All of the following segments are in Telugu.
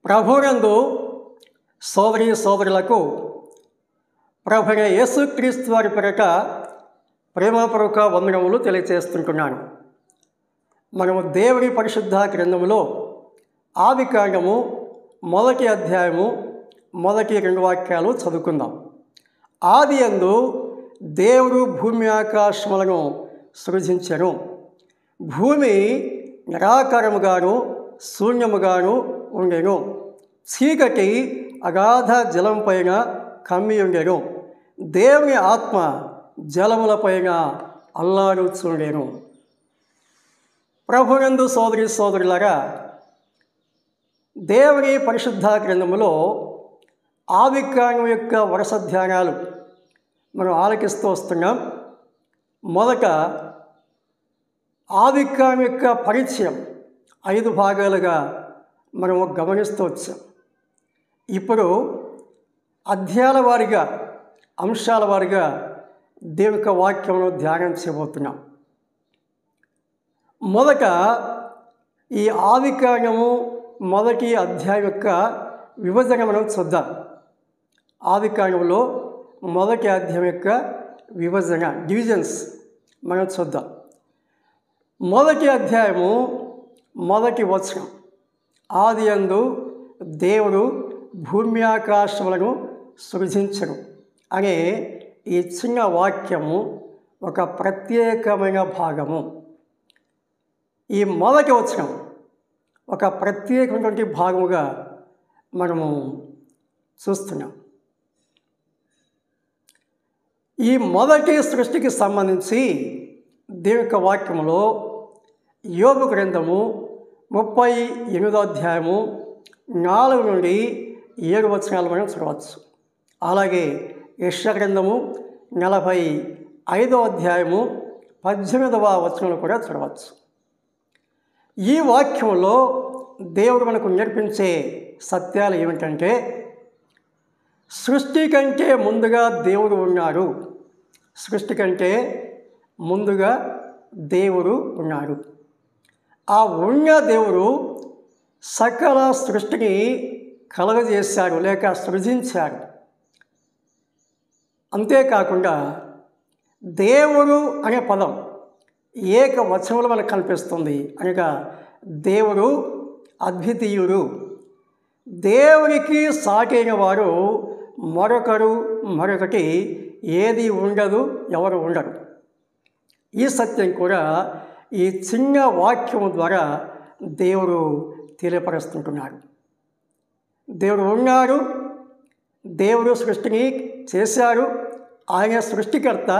ప్రభునందు సోదరీ సోదరులకు ప్రభువైన యేసుక్రీస్తు వారి పేరిట ప్రేమపూర్వక వందనములు తెలియజేస్తుంటున్నాను. మనము దేవుని పరిశుద్ధ గ్రంథములో ఆదికాండము 1వ అధ్యాయము 1-2 వాక్యాలు చదువుకుందాం. ఆదియందు దేవుడు భూమి ఆకాశములను సృజించెను. భూమి నిరాకారముగాను శూన్యముగాను ఉండెను. చీకటి అగాధ జలం పైన కమ్మి ఉండెను. దేవుని ఆత్మ జలముల పైన అల్లాడుచుండెను. ప్రభునందు సోదరి సోదరులారా, దేవుని పరిశుద్ధ గ్రంథములో ఆదికాండం యొక్క వరుస ధ్యానాలు మనం ఆలకిస్తూ వస్తున్నాం. మొదట ఆదికాండం యొక్క పరిచయం 5 భాగాలుగా మనము గమనిస్తూ వచ్చాం. ఇప్పుడు అధ్యాయాల వారిగా, అంశాల వారిగా దేవుని యొక్క వాక్యమును ధ్యానం చేయబోతున్నాం. మొదట ఈ ఆదికాండము 1వ అధ్యాయం యొక్క విభజన మనం చూద్దాం. ఆదికాండంలో 1వ అధ్యాయం యొక్క విభజన, డివిజన్స్ మనం చూద్దాం. 1వ అధ్యాయము 1వ వచనం, ఆదియందు దేవుడు భూమి ఆకాశములను సృజించెను అనే ఈ చిన్న వాక్యము ఒక ప్రత్యేకమైన భాగము. ఈ 1వ వచనం ఒక ప్రత్యేకమైనటువంటి భాగముగా మనము చూస్తున్నాం. ఈ మొదటి సృష్టికి సంబంధించి దేవుని యొక్క వాక్యములో యోబు గ్రంథము 38వ అధ్యాయము 4-7 వచనాలు మనం చదవచ్చు. అలాగే యెషయా గ్రంథము 45వ అధ్యాయము 18వ వచనంలో కూడా చదవచ్చు. ఈ వాక్యంలో దేవుడు మనకు నేర్పించే సత్యాలు ఏమిటంటే, సృష్టి కంటే ముందుగా దేవుడు ఉన్నాడు. సృష్టి కంటే ముందుగా దేవుడు ఉన్నాడు. ఆ ఉన్న దేవుడు సకల సృష్టిని కలగజేశాడు లేక సృజించాడు. అంతేకాకుండా దేవుడు అనే పదం ఏక వచనంలో మనకు కనిపిస్తుంది. అనగా దేవుడు అద్వితీయుడు. దేవునికి సాటైన వారు మరొకటి ఏది ఉండదు, ఎవరు ఉండరు. ఈ సత్యం కూడా ఈ చిన్న వాక్యము ద్వారా దేవుడు తెలియపరుస్తుంటున్నాడు. దేవుడు ఉన్నాడు, దేవుడు సృష్టిని చేశాడు, ఆయన సృష్టికర్త.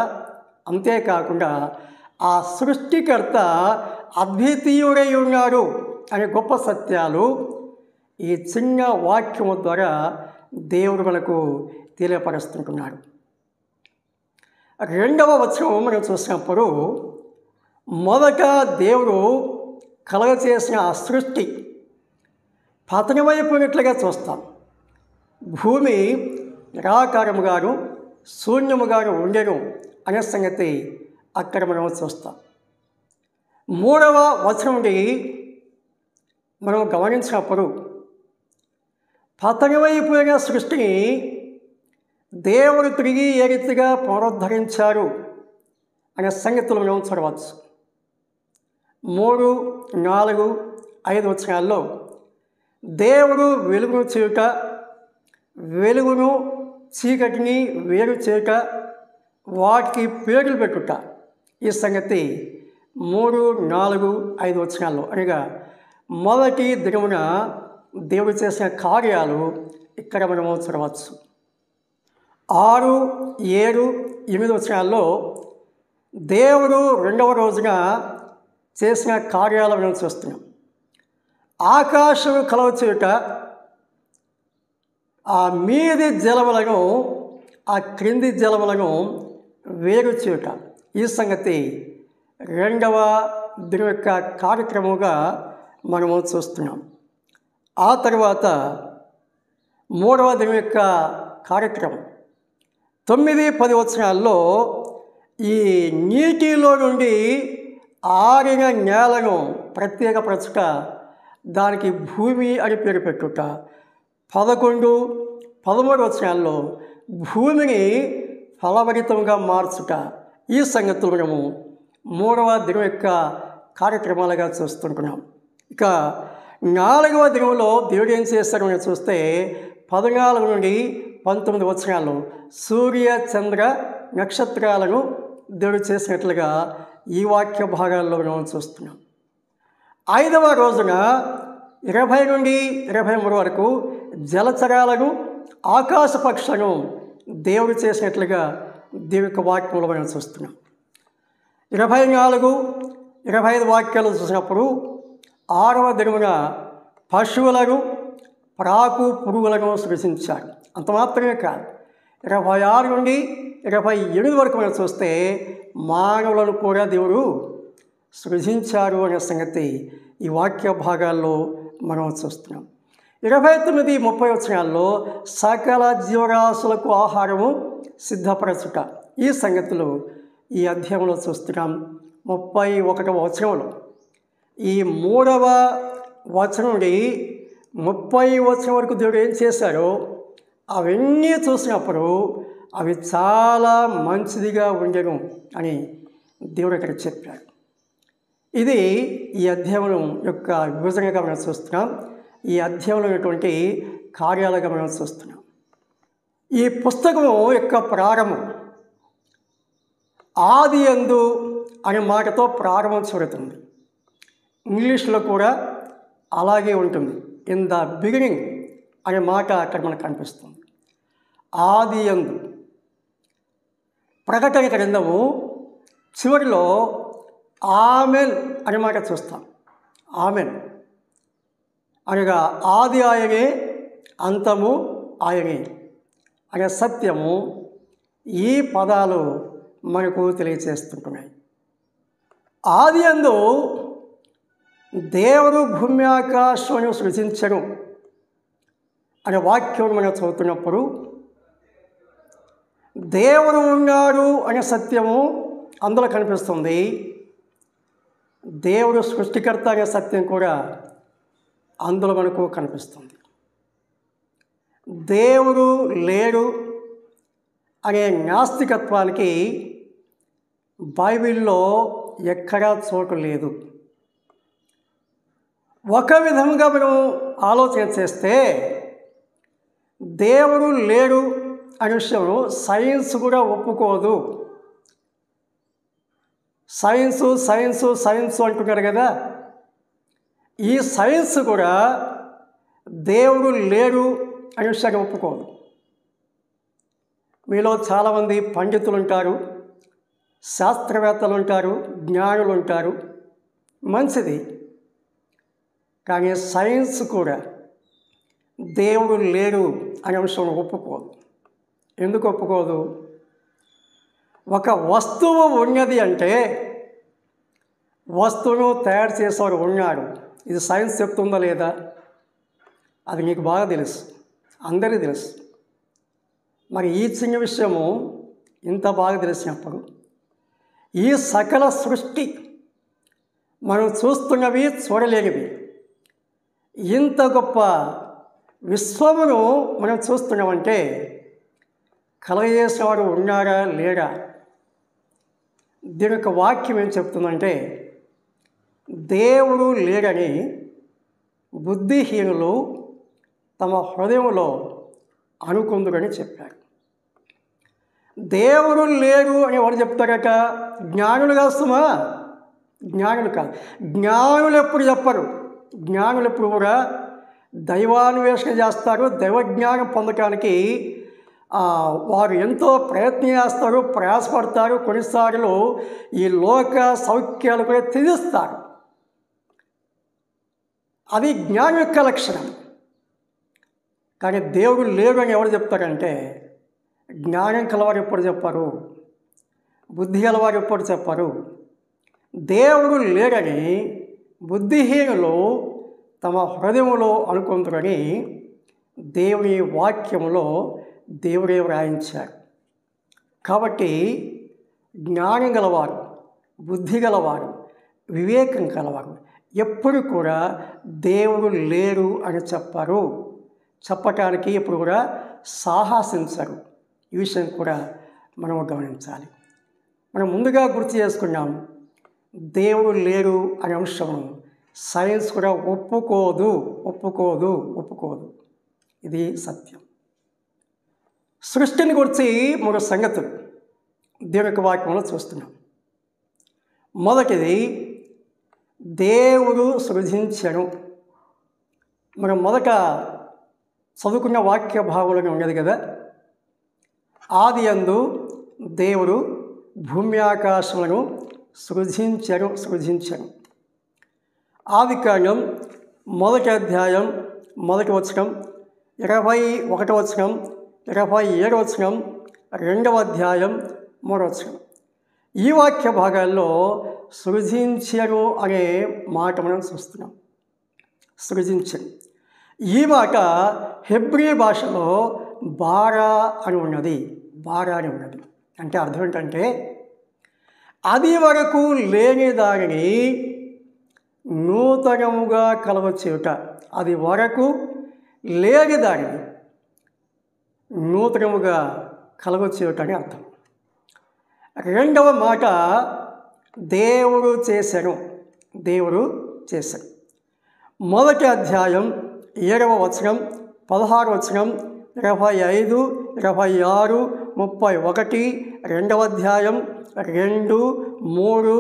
అంతేకాకుండా ఆ సృష్టికర్త అద్వితీయుడై ఉన్నాడు అనే గొప్ప సత్యాలు ఈ చిన్న వాక్యము ద్వారా దేవుడు మనకు తెలియపరుస్తుంటున్నాడు. 2వ వచనం మనం చూసినప్పుడు, మొదట దేవుడు కలగచేసిన ఆ సృష్టి పతనమైపోయినట్లుగా చూస్తాం. భూమి నిరాకారముగాను శూన్యముగాను ఉండెను అనే సంగతి అక్కడ మనం చూస్తాం. 3వ వచనం నుండి మనం గమనించినప్పుడు, పతనమైపోయిన సృష్టిని దేవుడు తిరిగి ఏ రీతిగా పునరుద్ధరించారు అనే సంగతులు మనం చూడవచ్చు. 3, 4, 5 వచనాల్లో దేవుడు వెలుగును చేయుట, వెలుగును చీకటిని వేరు చేయుట, వాటికి పేర్లు పెట్టుట, ఈ సంగతి 3, 4, 5 వచనాల్లో, అనగా మొదటి దినమున దేవుడు చేసిన కార్యాలు ఇక్కడ మనము చూడవచ్చు. 6, 7, 8 వచనాల్లో దేవుడు 2వ రోజున చేసిన కార్యాలు మనం చూస్తున్నాం. ఆకాశం కలవ చేయుట, ఆ మీది జలములను ఆ క్రింది జలములను వేరు చేయుట, ఈ సంగతి 2వ దినం యొక్క కార్యక్రమంగా మనము చూస్తున్నాం. ఆ తర్వాత 3వ దినం యొక్క కార్యక్రమం 9, 10 వచనాల్లో ఈ నీటిలో నుండి ఆరిన నేలను ప్రత్యేకపరచుట, దానికి భూమి అని పేరు పెట్టుట. 11, 13 వచనాల్లో భూమిని ఫలభరితంగా మార్చుట. ఈ సంగతులు మనము 3వ దినం యొక్క కార్యక్రమాలుగా చూస్తుంటున్నాం. ఇక 4వ దినంలో దేవుడు ఏం చేస్తారో మనం చూస్తే 14 నుండి 19 వచనాల్లో సూర్య చంద్ర నక్షత్రాలను దేవుడు చేసినట్లుగా ఈ వాక్య భాగాల్లో మనం చూస్తున్నాం. 5వ రోజున 20 నుండి 23 వరకు జలచరాలను ఆకాశ పక్షులను దేవుడు చేసినట్లుగా దేవుని యొక్క వాక్యంలో మనం చూస్తున్నాం. 24, 25 వాక్యాలు చూసినప్పుడు 6వ దినమున పశువులను ప్రాకు పురుగులను సృజించారు. అంత మాత్రమే కాదు, 26 నుండి 28 వరకు మనం చూస్తే మానవులను కూడా దేవుడు సృజించారు అనే సంగతి ఈ వాక్య భాగాల్లో మనం చూస్తున్నాం. 29, 30 వచనాల్లో సకల జీవరాశులకు ఆహారము సిద్ధపరచుట. ఈ సంగతులు ఈ అధ్యాయంలో చూస్తున్నాం. 31వ వచనంలో ఈ 3వ వచనం నుండి 30 వచనం వరకు దేవుడు ఏం చేశారో అవన్నీ చూసినప్పుడు అవి చాలా మంచిదిగా ఉండను అని దేవుడు ఇక్కడ చెప్పాడు. ఇది ఈ అధ్యాయం యొక్క విభజనగా మనం చూస్తున్నాం. ఈ అధ్యాయంలో ఉన్నటువంటి కార్యాలుగా మనం చూస్తున్నాం. ఈ పుస్తకము యొక్క ప్రారంభం ఆది యందు అనే మాటతో ప్రారంభం చూడుతుంది. ఇంగ్లీష్లో కూడా అలాగే ఉంటుంది. ఇన్ ద బిగినింగ్ అనే మాట అక్కడ మనకు కనిపిస్తుంది. ఆది యందు. ప్రకటన గ్రంథము చివరిలో ఆమెన్ అనే మాట చూస్తాం. ఆమెన్ అనగా ఆది ఆయనే, అంతము ఆయనే అనే సత్యము ఈ పదాలు మనకు తెలియచేస్తుంటున్నాయి. ఆది యందు దేవుడు భూమి ఆకాశమును సృజించెను అనే వాక్యం మనం చదువుతున్నప్పుడు దేవుడు ఉన్నాడు అనే సత్యము అందులో కనిపిస్తుంది. దేవుడు సృష్టికర్త అనే సత్యం కూడా అందులో మనకు కనిపిస్తుంది. దేవుడు లేడు అనే నాస్తికత్వానికి బైబిల్లో ఎక్కడా చోటు లేదు. ఒక విధంగా మనం ఆలోచన చేస్తే దేవుడు లేడు అనే విషయం సైన్స్ కూడా ఒప్పుకోదు. సైన్సు సైన్సు సైన్సు అంటున్నారు కదా, ఈ సైన్స్ కూడా దేవుడు లేడు అనే విషయాన్ని ఒప్పుకోదు. మీలో చాలామంది పండితులు ఉంటారు, శాస్త్రవేత్తలు ఉంటారు, జ్ఞానులు ఉంటారు, మంచిది. కానీ సైన్స్ కూడా దేవుడు లేడు అనే విషయం ఒప్పుకోదు. ఎందుకు ఒప్పుకోదు? ఒక వస్తువు ఉన్నది అంటే వస్తువును తయారు చేసేవాడు ఉన్నాడు. ఇది సైన్స్ చెప్తుందా లేదా? అది మీకు బాగా తెలుసు, అందరికీ తెలుసు. మరి ఈ చిన్న విషయము ఇంత బాగా తెలిసినప్పుడు ఈ సకల సృష్టి మనం చూస్తున్నవి చూడలేనివి ఇంత గొప్ప విశ్వమును మనం చూస్తున్నామంటే కలగజేసేవాడు ఉన్నాడా లేడా? దీని యొక్క వాక్యం ఏం చెప్తుందంటే దేవుడు లేడని బుద్ధిహీనులు తమ హృదయంలో అనుకుందురని చెప్పారు. దేవుడు లేడు అని ఎవరు చెప్తారట? జ్ఞానులు కాస్తుమా? జ్ఞానులు కాదు. జ్ఞానులు ఎప్పుడు చెప్పరు. జ్ఞానులు ఎప్పుడు కూడా దైవాన్వేషణ చేస్తారు. దైవజ్ఞానం పొందటానికి వారు ఎంతో ప్రయత్నం చేస్తారు, ప్రయాసపడతారు. కొన్నిసార్లు ఈ లోక సౌఖ్యాలు కూడా త్యజిస్తారు. అది జ్ఞానం యొక్క లక్షణం. కానీ దేవుడు లేడు అని ఎవరు చెప్తారంటే జ్ఞానం కలవారు ఎప్పుడు చెప్పారు, బుద్ధి గలవారు ఎప్పుడు చెప్పారు. దేవుడు లేడని బుద్ధిహీనులు తమ హృదయంలో అనుకుంటారని దేవుని వాక్యంలో దేవుడే వ్రాయించారు. కాబట్టి జ్ఞానం గలవారు, బుద్ధి గలవారు, వివేకం కలవారు ఎప్పుడు కూడా దేవుడు లేరు అని చెప్పరు, చెప్పటానికి ఎప్పుడు కూడా సాహసించరు. ఈ విషయం కూడా మనం గమనించాలి. మనం ముందుగా గుర్తు చేసుకున్నాం, దేవుడు లేరు అనే అంశం సైన్స్ కూడా ఒప్పుకోదు. ఇది సత్యం. సృష్టిని గురించి 3 సంగతులు దేవుని వాక్యంలో చూస్తున్నాం. మొదటిది, దేవుడు సృజించెను. మనం మొదట చదువుకున్న వాక్య భావంలో ఉన్నది కదా, ఆదియందు దేవుడు భూమి ఆకాశములను సృజించెను. ఆదికాండం 1వ అధ్యాయం 1వ వచనం, 21వ వచనం, 27వ వచనం, 2వ అధ్యాయం 3వ వచనం. ఈ వాక్య భాగాల్లో సృజించెను అనే మాట మనం చూస్తున్నాం. సృజించెను ఈ మాట హెబ్రీ భాషలో బారా అని ఉన్నది. అంటే అర్థం ఏంటంటే, అది వరకు లేని దానిని నూతనముగా కలగచేయుట. అది వరకు లేని దానిని నూతనముగా కలగచేయుట అని అర్థం. రెండవ మాట దేవుడు చేశాను. 1వ అధ్యాయం 7వ వచనం, 16వ వచనం, 25, 26, 31, 2వ అధ్యాయం 2, 3,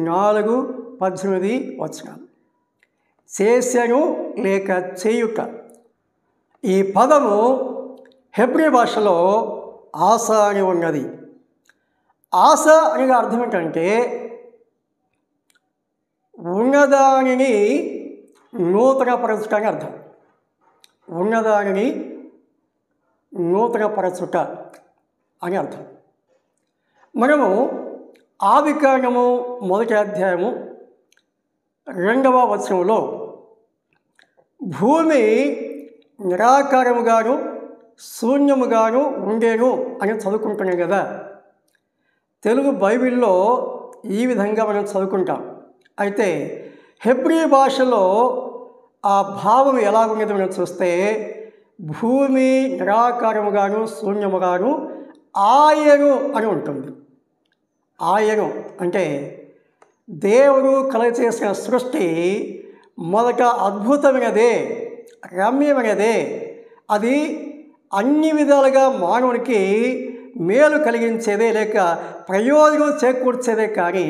4, 18 వచనాలు. చేశాను లేక చేయుట. ఈ పదము హెబ్రీ భాషలో ఆశ అని ఉన్నది. ఆశ అనేది అర్థం ఏంటంటే, ఉన్నదానిని నూతనపరచుట అని అర్థం. ఉన్నదానిని నూతనపరచుట అని అర్థం. మనము ఆదికాండము 1వ అధ్యాయము 2వ వచనంలో భూమి నిరాకారముగాను శూన్యముగాను ఉండేను అని చదువుకుంటున్నాం కదా. తెలుగు బైబిల్లో ఈ విధంగా మనం చదువుకుంటాం. అయితే హెబ్రీ భాషలో ఆ భావం ఎలా ఉన్నది మనం చూస్తే, భూమి నిరాకారముగాను శూన్యముగాను ఆయను అని ఉంటుంది. ఆయను అంటే దేవుడు కలగచేసిన సృష్టి మొదట అద్భుతమైనదే, రమ్యమైనదే. అది అన్ని విధాలుగా మానవునికి మేలు కలిగించేదే లేక ప్రయోజనం చేకూర్చేదే. కానీ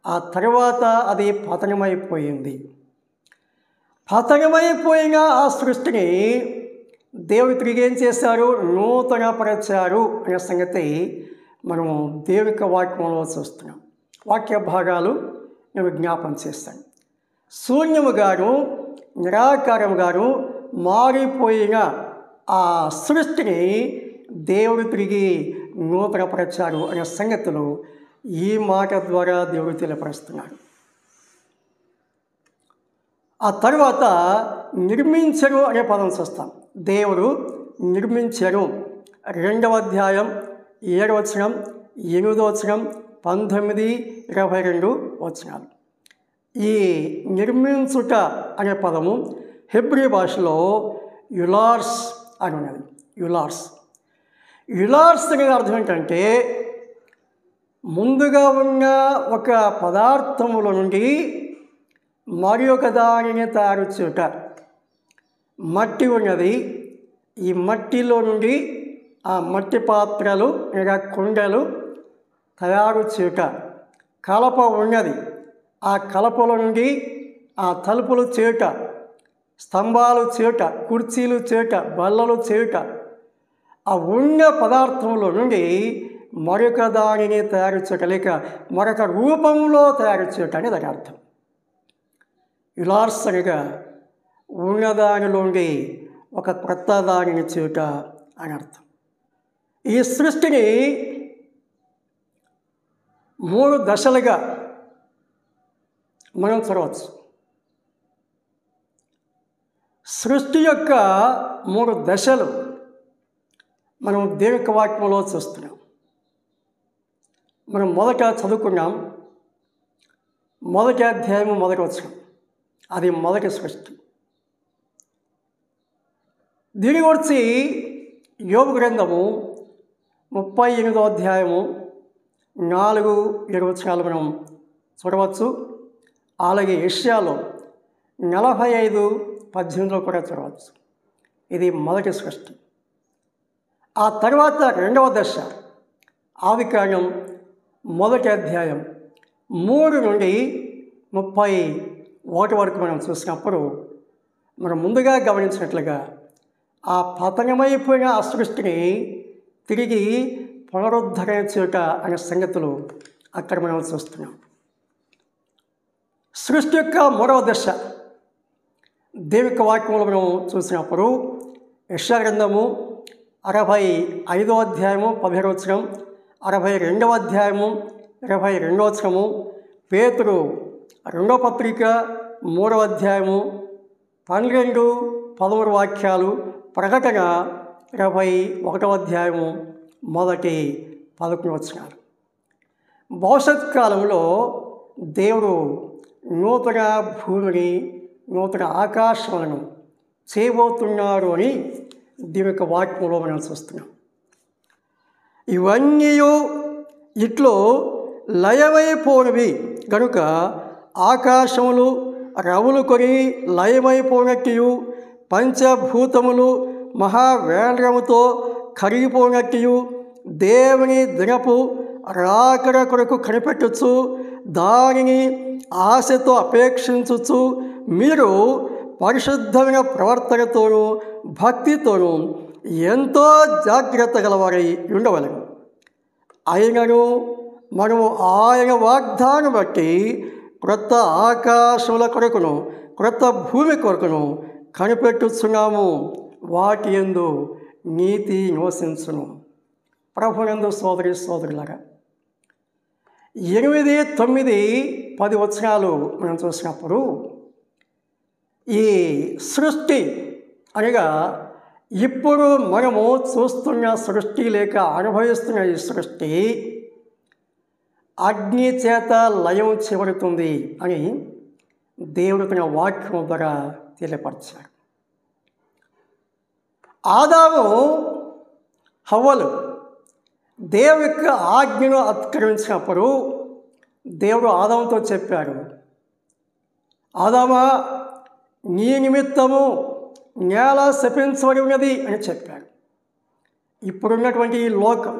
ఆ తర్వాత అది పతనమైపోయింది. పతనమైపోయిన ఆ సృష్టిని దేవుడు తిరిగి ఏం చేశారు? నూతనపరచారు అనే సంగతి మనము దేవుని వాక్యంలో చూస్తున్నాం. వాక్య భాగాలు నేను జ్ఞాపం చేస్తాను. శూన్యముగాను నిరాకారముగాను మారిపోయిన ఆ సృష్టిని దేవుడు తిరిగి నూతనపరచారు అనే సంగతులు ఈ మాట ద్వారా దేవుడు తెలియపరుస్తున్నాడు. ఆ తర్వాత నిర్మించరు అనే పదం చూస్తాం. దేవుడు నిర్మించరు. 2వ అధ్యాయం 7వ వచనం, 8వ వచనం, 19, 22 వచనాలు. ఈ నిర్మించుట అనే పదము హెబ్రీ భాషలో యులార్స్ అని ఉన్నది. యులార్స్ అనేది అర్థం ఏంటంటే, ముందుగా ఉన్న ఒక పదార్థముల నుండి మరి ఒక దానిని తయారు చేయుట. మట్టి ఉన్నది. ఈ మట్టిలో నుండి ఆ మట్టి పాత్రలు లేదా కుండలు తయారు చేయుట. కలప ఉన్నది. ఆ కలపల నుండి ఆ తలుపులు చేయుట, స్తంభాలు చేయుట, కుర్చీలు చేయుట, బల్లలు చేయుట. ఆ ఉన్న పదార్థంలో నుండి మరొక దానిని తయారు చేయుట లేక మరొక రూపంలో తయారు చేయుట అని దాని అర్థం. యులార్స్ అనగా ఉన్నదానిలో నుండి ఒక క్రొత్త దానిని చేయుట అని అర్థం. ఈ సృష్టిని 3 దశలుగా మనం చూడవచ్చు. సృష్టి యొక్క 3 దశలు మనం దేవుని వాక్యంలో చూస్తున్నాం. మనం మొదట చదువుకున్నాం. 1వ అధ్యాయం 1వ వచనం. అది మొదటి సృష్టి. దీని గురించి యోబు గ్రంథము 38వ అధ్యాయము 4-7 వచనాలు మనం చూడవచ్చు. అలాగే యెషయాలో 45:18 కూడా చూడవచ్చు. ఇది మొదటి సృష్టి. ఆ తర్వాత రెండవ దశ ఆదికాండం 1వ అధ్యాయం 3-31 వరకు మనం చూసినప్పుడు మనం ముందుగా గమనించినట్లుగా ఆ పతనమైపోయిన ఆ సృష్టిని తిరిగి పునరుద్ధరణ చేయుట అనే సంగతులు అక్కడ మనం చూస్తున్నాం. సృష్టి యొక్క మూడవ దశ దేవుని వాక్యంలో మనం చూసినప్పుడు యెషయా గ్రంథము 65వ అధ్యాయము 17వ వచనం, 62వ అధ్యాయము 22వ వచనము, పేతురు 2వ పత్రిక 3వ అధ్యాయము 12-13 వాక్యాలు, ప్రకటన 21వ అధ్యాయము 1-11 వచనాలు. భవిష్యత్ కాలంలో దేవుడు నూతన భూమిని, నూతన ఆకాశములను చేయబోతున్నాడు అని దీని యొక్క వాక్యంలో మనం చూస్తున్నాం. ఇవన్నీ ఇట్లో లయమైపోయినవి కనుక ఆకాశములు రవులు కొని లయమైపోయినట్టు, పంచభూతములు మహావేంద్రముతో కరిగిపోయినట్టు, దేవుని దినపు రాకడ కొరకు కనిపెట్టచ్చు, దానిని ఆశతో అపేక్షించచ్చు. మీరు పరిశుద్ధమైన ప్రవర్తనతోనూ భక్తితోనూ ఎంతో జాగ్రత్త గలవారై ఉండవలెను. అయినను మనము ఆయన వాగ్దానం బట్టి క్రొత్త ఆకాశముల కొరకును క్రొత్త భూమి కొరకును కనిపెట్టుచున్నాము. వాటి యందు నీతి నివసించును. ప్రభునందు సోదరి సోదరులారా, 8, 9, 10 వచనాలు మనం చూసినప్పుడు ఈ సృష్టి అనగా ఇప్పుడు మనము చూస్తున్న సృష్టి లేక అనుభవిస్తున్న ఈ సృష్టి అగ్ని చేత లయం చేయబడుతుంది అని దేవుడు తన వాక్యం ద్వారా తెలియపరిచాడు. ఆదాము హవ్వలు దేవుని యొక్క ఆజ్ఞను అతిక్రమించినప్పుడు దేవుడు ఆదాముతో చెప్పాడు, ఆదామా, నీ నిమిత్తము నేల శపించబడి ఉన్నది అని చెప్పాడు. ఇప్పుడున్నటువంటి ఈ లోకం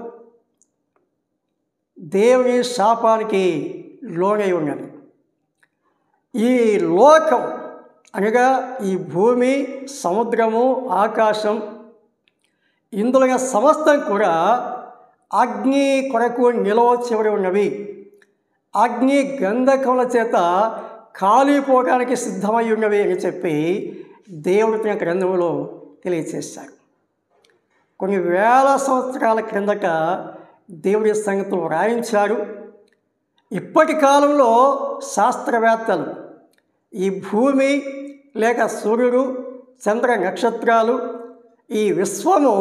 దేవుని శాపానికి లోనై ఉన్నది. ఈ లోకం అనగా ఈ భూమి, సముద్రము, ఆకాశం, ఇందులో సమస్తం కూడా అగ్ని కొరకు నిలవ చేయబడి ఉన్నవి. అగ్ని గంధకముల చేత కాలిపోవడానికి సిద్ధమై ఉన్నవి అని చెప్పి దేవుడు తన గ్రంథంలో తెలియచేశాడు. కొన్ని వేల సంవత్సరాల క్రిందట దేవుడి సంగతులు వ్రాయించాడు. ఇప్పటి కాలంలో శాస్త్రవేత్తలు ఈ భూమి లేక సూర్యుడు, చంద్ర నక్షత్రాలు, ఈ విశ్వము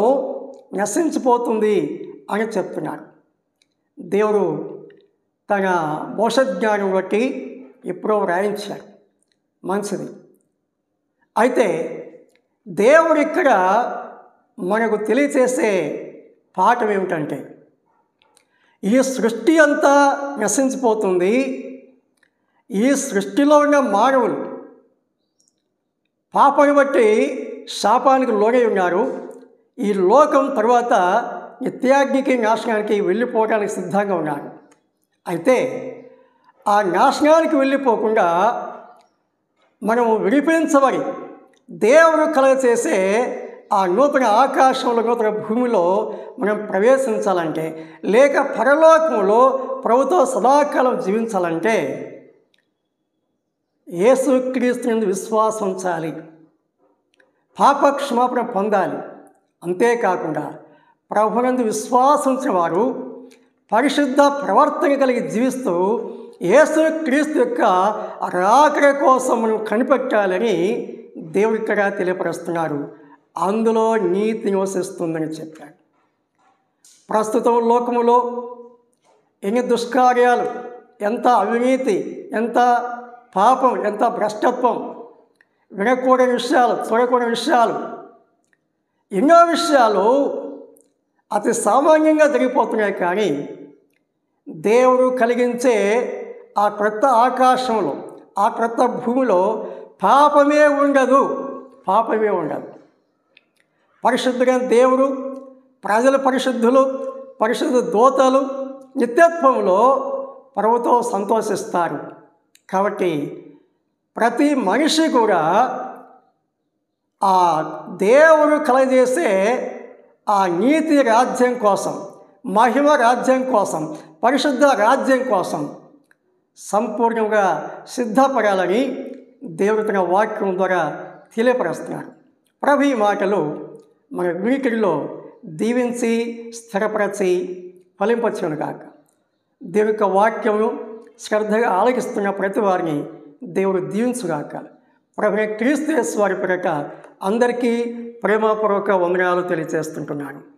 నశించిపోతుంది అని చెప్తున్నారు. దేవుడు తన భవిష్యజ్ఞానం బట్టి ఎప్పుడో వ్రాయించాడు. మంచిది. అయితే దేవుడు ఇక్కడ మనకు తెలియచేసే పాఠం ఏమిటంటే, ఈ సృష్టి అంతా నశించిపోతుంది. ఈ సృష్టిలో ఉన్న మానవులు పాపాన్ని బట్టి శాపానికి లోనై ఉన్నారు. ఈ లోకం తర్వాత నిత్యాగ్నికి, నాశనానికి వెళ్ళిపోవడానికి సిద్ధంగా ఉన్నారు. అయితే ఆ నాశనానికి వెళ్ళిపోకుండా మనము విడిపించబడి దేవుడు కలగచేసే ఆ నూతన ఆకాశంలో, నూతన భూమిలో మనం ప్రవేశించాలంటే, లేక పరలోకంలో ప్రభుతో సదాకాలం జీవించాలంటే యేసుక్రీస్తు యందు విశ్వాసం ఉంచాలి, పాపక్షమాపణ పొందాలి. అంతేకాకుండా ప్రభునందు విశ్వాసం ఉంచిన వారు పరిశుద్ధ ప్రవర్తన కలిగి జీవిస్తూ యేసుక్రీస్తు యొక్క రాకడ కోసం మనం కనిపెట్టాలని దేవుడు ఇక్కడ తెలియపరుస్తున్నారు. అందులో నీతి నివసిస్తుందని చెప్పాడు. ప్రస్తుతం లోకములో ఎన్ని దుష్కార్యాలు, ఎంత అవినీతి, ఎంత పాపం, ఎంత భ్రష్టత్వం, వినకూడని విషయాలు, చూడకూడని విషయాలు, ఎన్నో విషయాలు అతి సామాన్యంగా జరిగిపోతున్నాయి. కానీ దేవుడు కలిగించే ఆ క్రొత్త ఆకాశంలో, ఆ క్రొత్త భూమిలో పాపమే ఉండదు, పాపమే ఉండదు. పరిశుద్ధుడైన దేవుడు, ప్రజలు పరిశుద్ధులు, పరిశుద్ధ దూతలు నిత్యత్వంలో ప్రభుతో సంతోషిస్తారు. కాబట్టి ప్రతి మనిషి కూడా ఆ దేవుడు కలగజేసే ఆ నీతి రాజ్యం కోసం, మహిమ రాజ్యం కోసం, పరిశుద్ధ రాజ్యం కోసం సంపూర్ణంగా సిద్ధపడాలని దేవుడు తన వాక్యం ద్వారా తెలియపరుస్తున్నారు. ప్రభు ఈ మాటలు మన వినికిడిలో దీవించి స్థిరపరచి ఫలింపచ్చును కాక. దేవుని యొక్క వాక్యము శ్రద్ధగా ఆలకిస్తున్న ప్రతి వారిని దేవుడు దీవించుగాక. ప్రభు క్రీస్తు యేసు వారి పేరిట అందరికీ ప్రేమపూర్వక వందనాలు తెలియజేస్తుంటున్నాను.